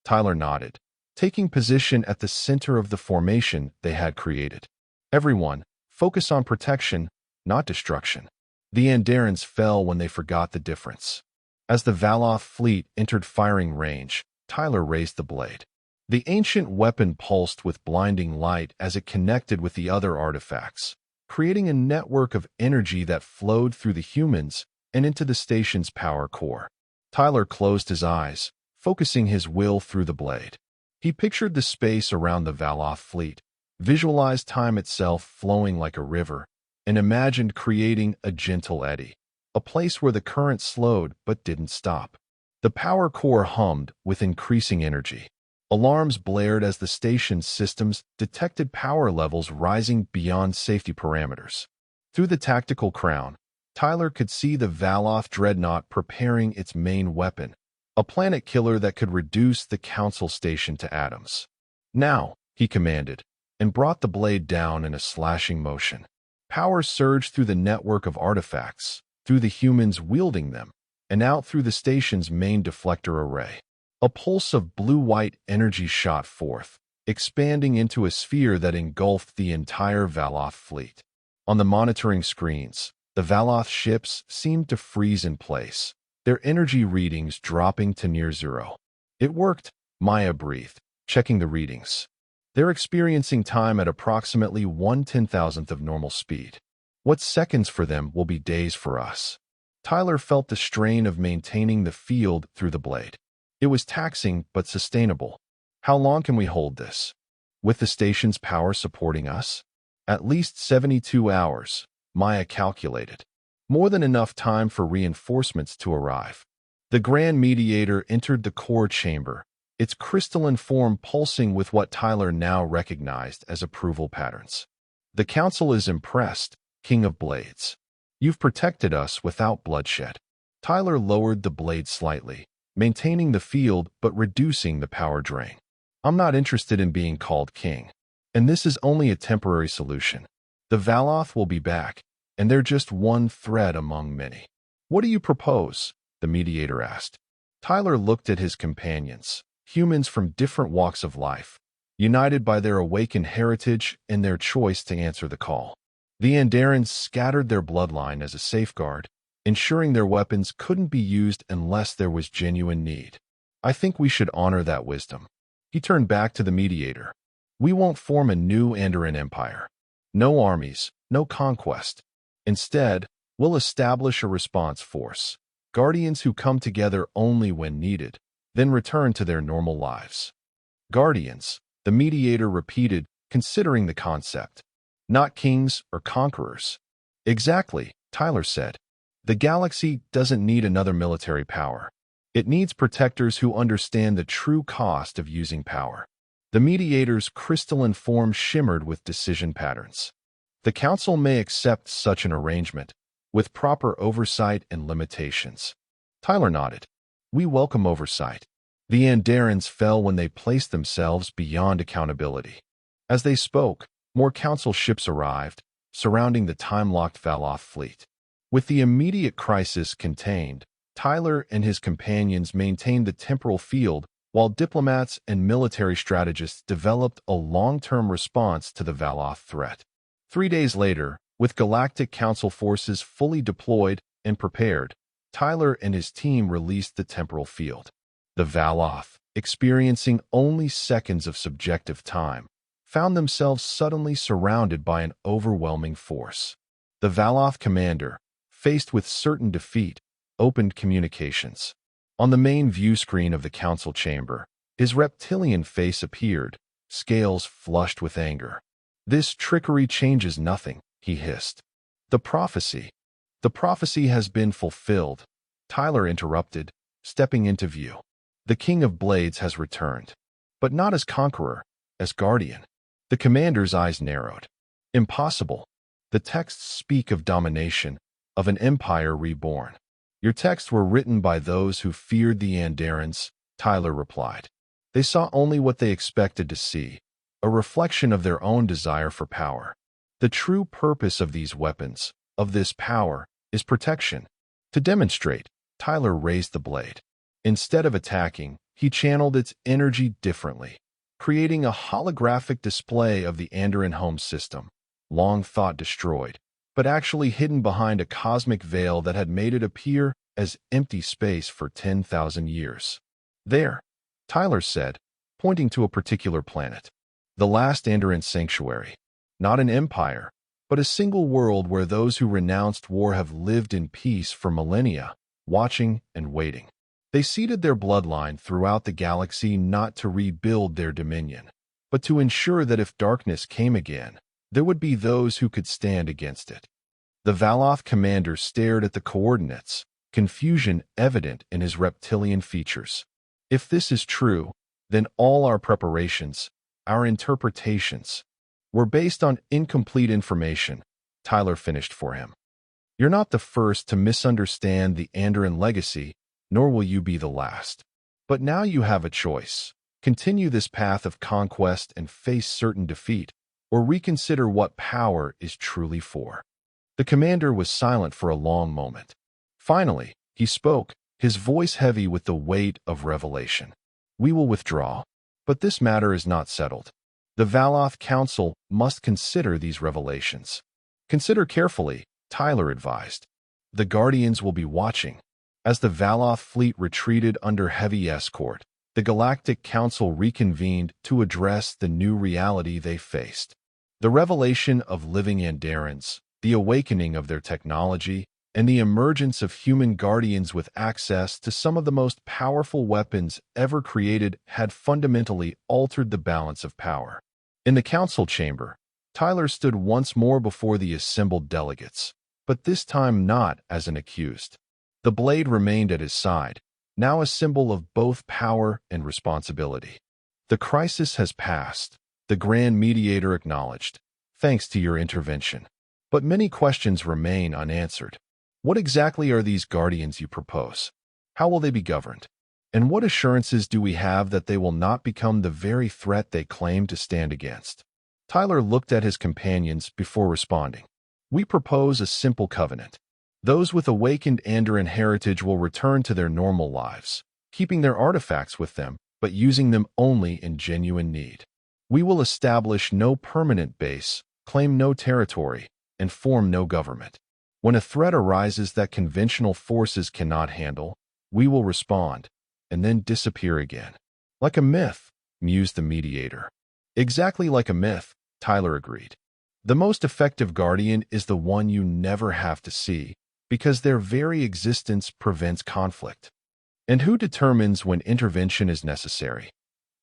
S1: Tyler nodded, taking position at the center of the formation they had created. "Everyone, focus on protection, not destruction." The Andarans fell when they forgot the difference. As the Valoth fleet entered firing range, Tyler raised the blade. The ancient weapon pulsed with blinding light as it connected with the other artifacts, creating a network of energy that flowed through the humans and into the station's power core. Tyler closed his eyes, focusing his will through the blade. He pictured the space around the Valoth fleet, visualized time itself flowing like a river, and imagined creating a gentle eddy, a place where the current slowed but didn't stop. The power core hummed with increasing energy. Alarms blared as the station's systems detected power levels rising beyond safety parameters. Through the tactical crown, Tyler could see the Valoth dreadnought preparing its main weapon, a planet killer that could reduce the council station to atoms. "Now," he commanded, and brought the blade down in a slashing motion. Power surged through the network of artifacts, through the humans wielding them, and out through the station's main deflector array. A pulse of blue-white energy shot forth, expanding into a sphere that engulfed the entire Valoth fleet. On the monitoring screens, the Valoth ships seemed to freeze in place, their energy readings dropping to near zero. It worked, Maya breathed, checking the readings. They're experiencing time at approximately 1/10,000th of normal speed. What's seconds for them will be days for us. Tyler felt the strain of maintaining the field through the blade. It was taxing but sustainable. How long can we hold this? With the station's power supporting us? At least 72 hours, Maya calculated. More than enough time for reinforcements to arrive. The Grand Mediator entered the core chamber, its crystalline form pulsing with what Tyler now recognized as approval patterns. The Council is impressed, King of Blades. You've protected us without bloodshed. Tyler lowered the blade slightly, maintaining the field but reducing the power drain. I'm not interested in being called king. And this is only a temporary solution. The Valoth will be back, and they're just one thread among many. What do you propose? The mediator asked. Tyler looked at his companions, humans from different walks of life, united by their awakened heritage and their choice to answer the call. The Andarans scattered their bloodline as a safeguard, ensuring their weapons couldn't be used unless there was genuine need. I think we should honor that wisdom. He turned back to the mediator. We won't form a new Andaran empire. No armies, no conquest. Instead, we'll establish a response force, guardians who come together only when needed, then return to their normal lives. Guardians, the mediator repeated, considering the concept. Not kings or conquerors. Exactly, Tyler said. The galaxy doesn't need another military power. It needs protectors who understand the true cost of using power. The mediator's crystalline form shimmered with decision patterns. The Council may accept such an arrangement, with proper oversight and limitations. Tyler nodded. We welcome oversight. The Andarans fell when they placed themselves beyond accountability. As they spoke, more Council ships arrived, surrounding the time-locked Valoth fleet. With the immediate crisis contained, Tyler and his companions maintained the temporal field while diplomats and military strategists developed a long-term response to the Valoth threat. 3 days later, with Galactic Council forces fully deployed and prepared, Tyler and his team released the temporal field. The Valoth, experiencing only seconds of subjective time, found themselves suddenly surrounded by an overwhelming force. The Valoth commander, faced with certain defeat, opened communications. On the main view screen of the council chamber, his reptilian face appeared, scales flushed with anger. This trickery changes nothing, he hissed. The prophecy has been fulfilled, Tyler interrupted, stepping into view. The King of Blades has returned, but not as conqueror, as guardian. The commander's eyes narrowed. Impossible. The texts speak of domination, of an empire reborn. Your texts were written by those who feared the Andarans, Tyler replied. They saw only what they expected to see, a reflection of their own desire for power. The true purpose of these weapons, of this power, is protection. To demonstrate, Tyler raised the blade. Instead of attacking, he channeled its energy differently, creating a holographic display of the Andaran home system, long thought destroyed, but actually hidden behind a cosmic veil that had made it appear as empty space for 10,000 years. There, Tyler said, pointing to a particular planet. The last Andaran sanctuary. Not an empire, but a single world where those who renounced war have lived in peace for millennia, watching and waiting. They seeded their bloodline throughout the galaxy not to rebuild their dominion, but to ensure that if darkness came again, there would be those who could stand against it. The Valoth commander stared at the coordinates, confusion evident in his reptilian features. If this is true, then all our preparations, our interpretations, were based on incomplete information, Tyler finished for him. You're not the first to misunderstand the Andaran legacy, nor will you be the last. But now you have a choice. Continue this path of conquest and face certain defeat, or reconsider what power is truly for. The commander was silent for a long moment. Finally, he spoke, his voice heavy with the weight of revelation. We will withdraw, but this matter is not settled. The Valoth Council must consider these revelations. Consider carefully, Tyler advised. The Guardians will be watching. As the Valoth fleet retreated under heavy escort, the Galactic Council reconvened to address the new reality they faced. The revelation of living Andarans, the awakening of their technology, and the emergence of human guardians with access to some of the most powerful weapons ever created had fundamentally altered the balance of power. In the council chamber, Tyler stood once more before the assembled delegates, but this time not as an accused. The blade remained at his side, now a symbol of both power and responsibility. The crisis has passed, the Grand Mediator acknowledged, thanks to your intervention. But many questions remain unanswered. What exactly are these guardians you propose? How will they be governed? And what assurances do we have that they will not become the very threat they claim to stand against? Tyler looked at his companions before responding. We propose a simple covenant. Those with awakened Andaran heritage will return to their normal lives, keeping their artifacts with them, but using them only in genuine need. We will establish no permanent base, claim no territory, and form no government. When a threat arises that conventional forces cannot handle, we will respond, and then disappear again. Like a myth, mused the mediator. Exactly like a myth, Tyler agreed. The most effective guardian is the one you never have to see, because their very existence prevents conflict. And who determines when intervention is necessary?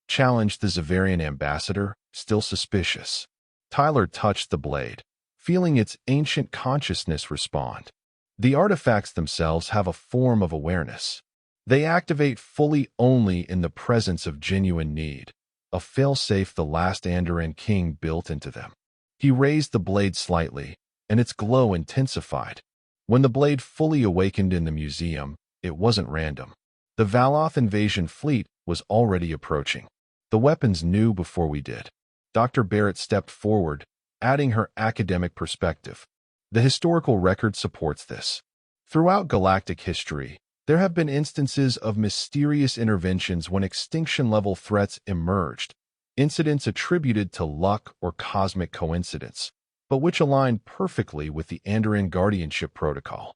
S1: Challenged the Zavarian ambassador, still suspicious. Tyler touched the blade, feeling its ancient consciousness respond. The artifacts themselves have a form of awareness. They activate fully only in the presence of genuine need, a failsafe the last Andaran king built into them. He raised the blade slightly, and its glow intensified. When the blade fully awakened in the museum, it wasn't random. The Valoth invasion fleet was already approaching. The weapons knew before we did. Dr. Barrett stepped forward, adding her academic perspective. The historical record supports this. Throughout galactic history, there have been instances of mysterious interventions when extinction-level threats emerged, incidents attributed to luck or cosmic coincidence, but which aligned perfectly with the Andaran guardianship protocol.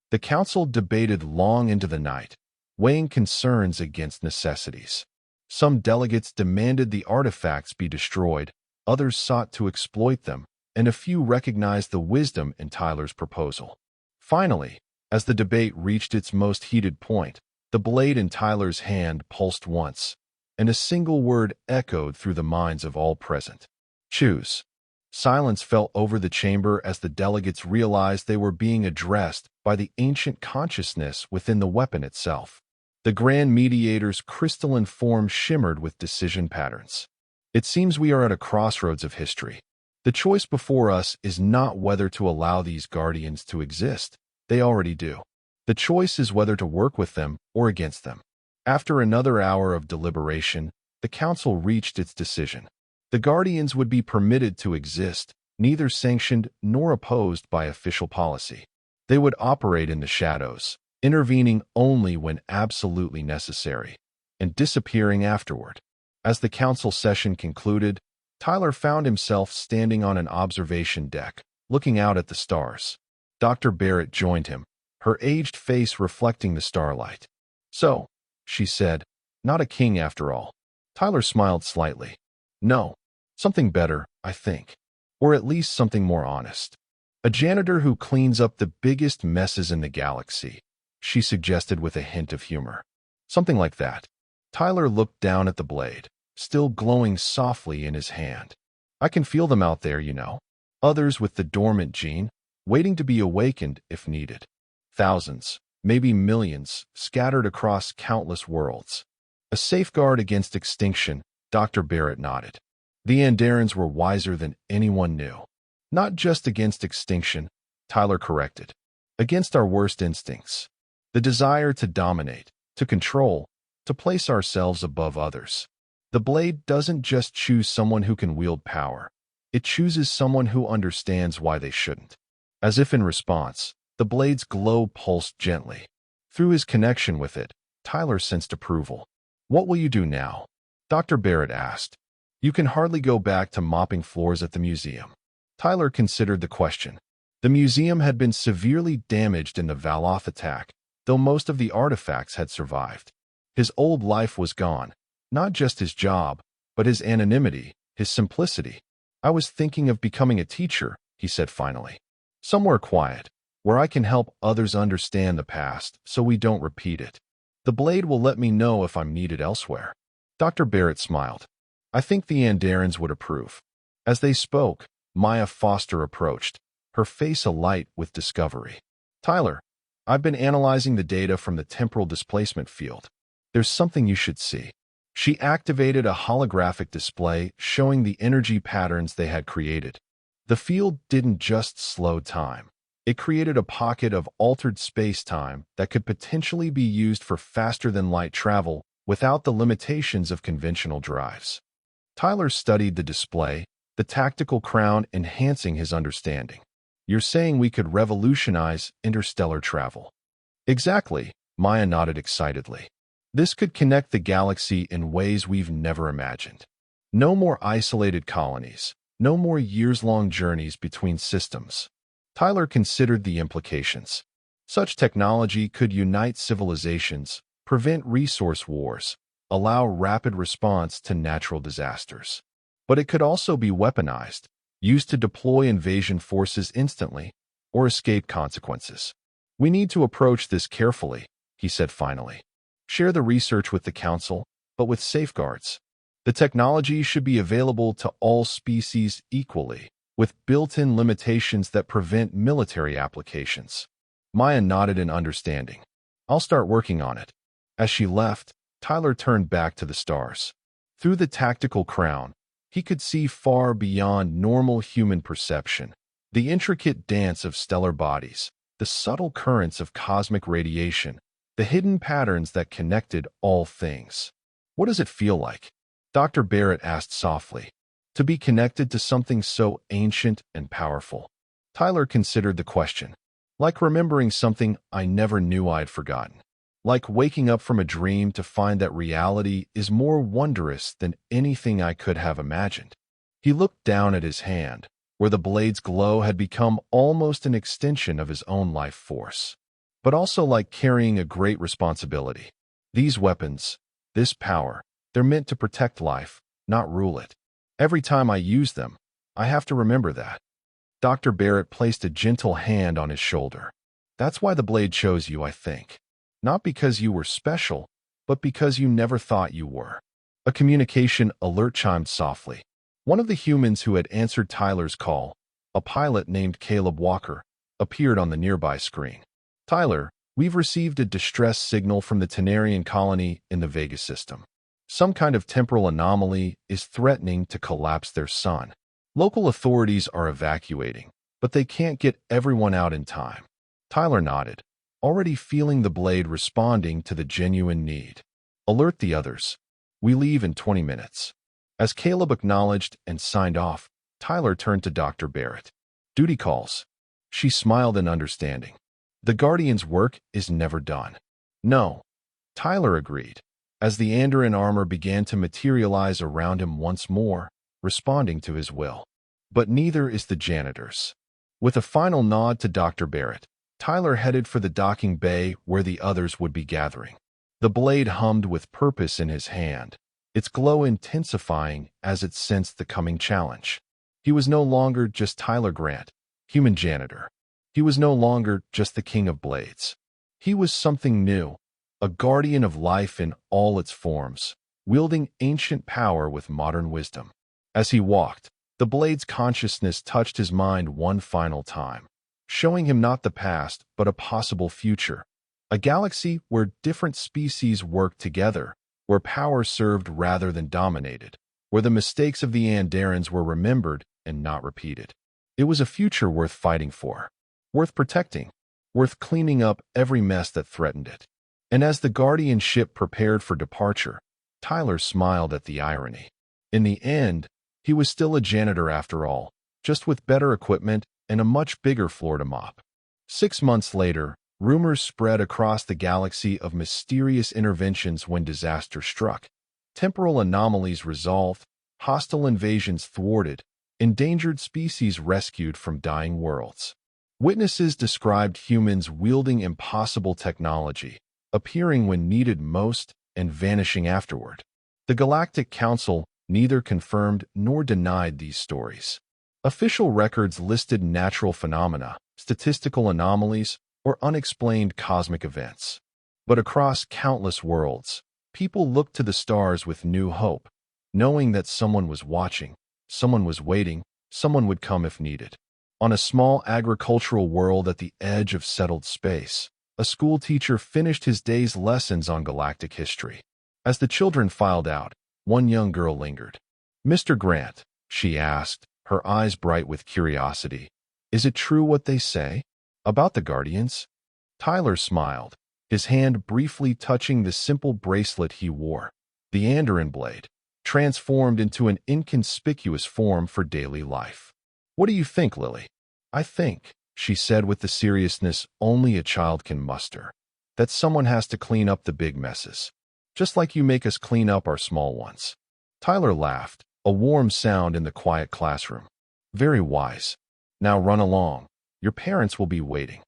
S1: The council debated long into the night, weighing concerns against necessities. Some delegates demanded the artifacts be destroyed, others sought to exploit them, and a few recognized the wisdom in Tyler's proposal. Finally, as the debate reached its most heated point, the blade in Tyler's hand pulsed once, and a single word echoed through the minds of all present. Choose. Silence fell over the chamber as the delegates realized they were being addressed by the ancient consciousness within the weapon itself. The Grand Mediator's crystalline form shimmered with decision patterns. It seems we are at a crossroads of history. The choice before us is not whether to allow these guardians to exist. They already do. The choice is whether to work with them or against them. After another hour of deliberation, the council reached its decision. The guardians would be permitted to exist, neither sanctioned nor opposed by official policy. They would operate in the shadows, intervening only when absolutely necessary, and disappearing afterward. As the council session concluded, Tyler found himself standing on an observation deck, looking out at the stars. Dr. Barrett joined him, her aged face reflecting the starlight. So, she said, not a king after all. Tyler smiled slightly. No, something better, I think. Or at least something more honest. A janitor who cleans up the biggest messes in the galaxy, she suggested with a hint of humor. Something like that. Tyler looked down at the blade, still glowing softly in his hand. I can feel them out there, you know. Others with the dormant gene, waiting to be awakened if needed. Thousands, maybe millions, scattered across countless worlds. A safeguard against extinction, Dr. Barrett nodded. The Andarans were wiser than anyone knew. Not just against extinction, Tyler corrected. Against our worst instincts. The desire to dominate, to control, to place ourselves above others. The blade doesn't just choose someone who can wield power. It chooses someone who understands why they shouldn't. As if in response, the blade's glow pulsed gently. Through his connection with it, Tyler sensed approval. "What will you do now?" Dr. Barrett asked. "You can hardly go back to mopping floors at the museum." Tyler considered the question. The museum had been severely damaged in the Valoth attack, though most of the artifacts had survived. His old life was gone, not just his job, but his anonymity, his simplicity. "I was thinking of becoming a teacher," he said finally. "Somewhere quiet, where I can help others understand the past so we don't repeat it. The blade will let me know if I'm needed elsewhere." Dr. Barrett smiled. "I think the Andarans would approve." As they spoke, Maya Foster approached, her face alight with discovery. "Tyler, I've been analyzing the data from the temporal displacement field. There's something you should see." She activated a holographic display showing the energy patterns they had created. The field didn't just slow time. It created a pocket of altered space-time that could potentially be used for faster-than-light travel without the limitations of conventional drives. Tyler studied the display, the tactical crown enhancing his understanding. "You're saying we could revolutionize interstellar travel?" "Exactly," Maya nodded excitedly. "This could connect the galaxy in ways we've never imagined. No more isolated colonies, no more years-long journeys between systems." Tyler considered the implications. Such technology could unite civilizations, prevent resource wars, allow rapid response to natural disasters. But it could also be weaponized, used to deploy invasion forces instantly, or escape consequences. "We need to approach this carefully," he said finally. "Share the research with the Council, but with safeguards. The technology should be available to all species equally, with built-in limitations that prevent military applications." Maya nodded in understanding. "I'll start working on it." As she left, Tyler turned back to the stars. Through the tactical crown, he could see far beyond normal human perception, the intricate dance of stellar bodies, the subtle currents of cosmic radiation, the hidden patterns that connected all things. "What does it feel like?" Dr. Barrett asked softly. "To be connected to something so ancient and powerful." Tyler considered the question. "Like remembering something I never knew I'd forgotten. Like waking up from a dream to find that reality is more wondrous than anything I could have imagined." He looked down at his hand, where the blade's glow had become almost an extension of his own life force. But also like carrying a great responsibility. These weapons, this power, they're meant to protect life, not rule it. Every time I use them, I have to remember that. Dr. Barrett placed a gentle hand on his shoulder. "That's why the blade chose you, I think. Not because you were special, but because you never thought you were." A communication alert chimed softly. One of the humans who had answered Tyler's call, a pilot named Caleb Walker, appeared on the nearby screen. "Tyler, we've received a distress signal from the Tenarian colony in the Vega system. Some kind of temporal anomaly is threatening to collapse their sun. Local authorities are evacuating, but they can't get everyone out in time." Tyler nodded, already feeling the blade responding to the genuine need. "Alert the others. We leave in 20 minutes. As Caleb acknowledged and signed off, Tyler turned to Dr. Barrett. "Duty calls." She smiled in understanding. "The Guardian's work is never done." "No," Tyler agreed, as the Andaran armor began to materialize around him once more, responding to his will. "But neither is the Janitor's." With a final nod to Dr. Barrett, Tyler headed for the docking bay where the others would be gathering. The blade hummed with purpose in his hand, its glow intensifying as it sensed the coming challenge. He was no longer just Tyler Grant, human janitor. He was no longer just the king of blades. He was something new, a guardian of life in all its forms, wielding ancient power with modern wisdom. As he walked, the blade's consciousness touched his mind one final time, showing him not the past, but a possible future. A galaxy where different species worked together, where power served rather than dominated, where the mistakes of the Andarans were remembered and not repeated. It was a future worth fighting for, worth protecting, worth cleaning up every mess that threatened it. And as the Guardian ship prepared for departure, Tyler smiled at the irony. In the end, he was still a janitor after all, just with better equipment and a much bigger floor to mop. 6 months later, rumors spread across the galaxy of mysterious interventions when disaster struck. Temporal anomalies resolved, hostile invasions thwarted, endangered species rescued from dying worlds. Witnesses described humans wielding impossible technology, appearing when needed most and vanishing afterward. The Galactic Council neither confirmed nor denied these stories. Official records listed natural phenomena, statistical anomalies, or unexplained cosmic events. But across countless worlds, people looked to the stars with new hope, knowing that someone was watching, someone was waiting, someone would come if needed. On a small agricultural world at the edge of settled space, a school teacher finished his day's lessons on galactic history. As the children filed out, one young girl lingered. "Mr. Grant," she asked, her eyes bright with curiosity, "is it true what they say about the Guardians?" Tyler smiled, his hand briefly touching the simple bracelet he wore. The Andoran blade, transformed into an inconspicuous form for daily life. "What do you think, Lily?" "I think," she said with the seriousness only a child can muster, "that someone has to clean up the big messes. Just like you make us clean up our small ones." Tyler laughed, a warm sound in the quiet classroom. "Very wise. Now run along. Your parents will be waiting."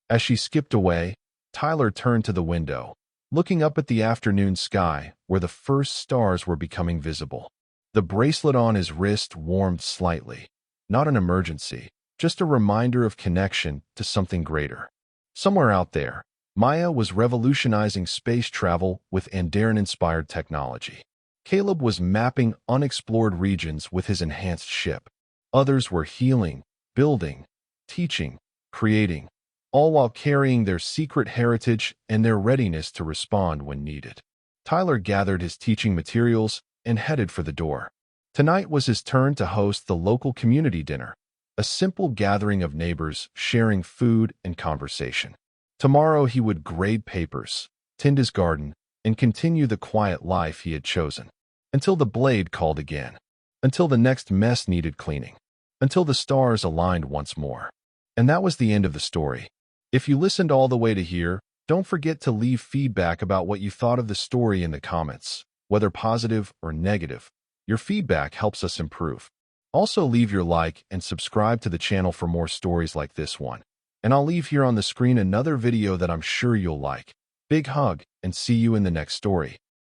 S1: As she skipped away, Tyler turned to the window, looking up at the afternoon sky where the first stars were becoming visible. The bracelet on his wrist warmed slightly. Not an emergency, just a reminder of connection to something greater. Somewhere out there, Maya was revolutionizing space travel with Andaran-inspired technology. Caleb was mapping unexplored regions with his enhanced ship. Others were healing, building, teaching, creating, all while carrying their secret heritage and their readiness to respond when needed. Tyler gathered his teaching materials and headed for the door. Tonight was his turn to host the local community dinner, a simple gathering of neighbors sharing food and conversation. Tomorrow he would grade papers, tend his garden, and continue the quiet life he had chosen. Until the blade called again. Until the next mess needed cleaning. Until the stars aligned once more. And that was the end of the story. If you listened all the way to here, don't forget to leave feedback about what you thought of the story in the comments, whether positive or negative. Your feedback helps us improve. Also leave your like and subscribe to the channel for more stories like this one. And I'll leave here on the screen another video that I'm sure you'll like. Big hug, and see you in the next story.